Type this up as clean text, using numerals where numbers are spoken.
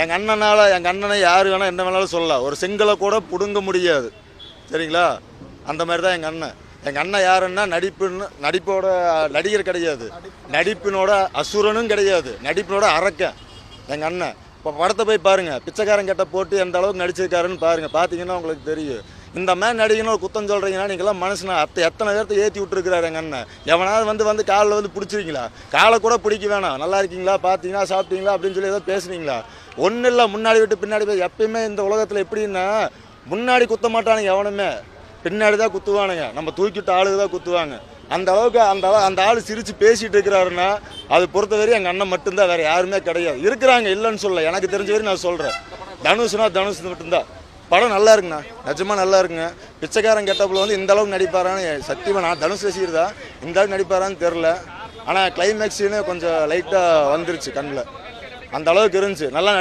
எங்கள் அண்ணனை யார் வேணால் என்ன வேணாலும் சொல்லலாம். ஒரு செங்கலை கூட பிடுங்க முடியாது. சரிங்களா? அந்த மாதிரி தான் எங்கள் அண்ணன் யாருன்னா நடிப்போட நடிகர் கிடையாது, நடிப்பினோட அசுரனும் கிடையாது, நடிப்பினோட அரக்கன் எங்கள் அண்ணன். இப்போ படத்தை போய் பாருங்கள், பிச்சைக்காரன் கெட்ட போட்டு எந்த அளவுக்கு நடிச்சிருக்காருன்னு பாருங்கள். பார்த்தீங்கன்னா உங்களுக்கு தெரியும். இந்த மாதிரி நடிகன்னு ஒரு குத்தம் சொல்கிறீங்கன்னா நீங்களாம் மனுஷனா எத்தனை பேர்த்தை ஏற்றி விட்டுருக்கிறாரு எங்கள் அண்ணன். எவனாவது வந்து காலில் பிடிச்சிருக்கீங்களா? காலை கூட பிடிக்க வேணாம். நல்லா இருக்கீங்களா, பார்த்தீங்களா, சாப்பிட்டீங்களா அப்படின்னு சொல்லி ஏதோ பேசுனீங்களா? ஒன்றும் இல்லை, முன்னாடி விட்டு பின்னாடி போய். எப்பயுமே இந்த உலகத்தில் எப்படின்னா முன்னாடி குத்த மாட்டானுங்க எவனுமே, பின்னாடி தான் குத்துவானுங்க. நம்ம தூக்கிட்டு ஆளுக்கு தான் குத்துவாங்க. அந்த அளவுக்கு அந்த ஆள் சிரித்து பேசிகிட்டு இருக்கிறாருன்னா அது பொறுத்தவரை எங்கள் அண்ணன் மட்டும்தான், வேறு யாருமே கிடையாது. இருக்கிறாங்க, இல்லைன்னு சொல்ல, எனக்கு தெரிஞ்ச வரையும் நான் சொல்கிறேன். தனுஷ் மட்டும்தான். படம் நல்லா இருக்குண்ணா, நிஜமாக நல்லா இருக்குங்க. பிச்சைக்காரன் கெட்டப்பில் வந்து இந்த அளவுக்கு நடிப்பாரான்னு சத்தியமாக நான் தனுஷ் ரசிகர் தான், இந்த அளவுக்கு நடிப்பாரான்னு தெரில. ஆனால் கிளைமேக்ஸுன்னு கொஞ்சம் லைட்டாக வந்துருச்சு கண்ணில், அந்த அளவுக்கு இருந்துச்சு. நல்லா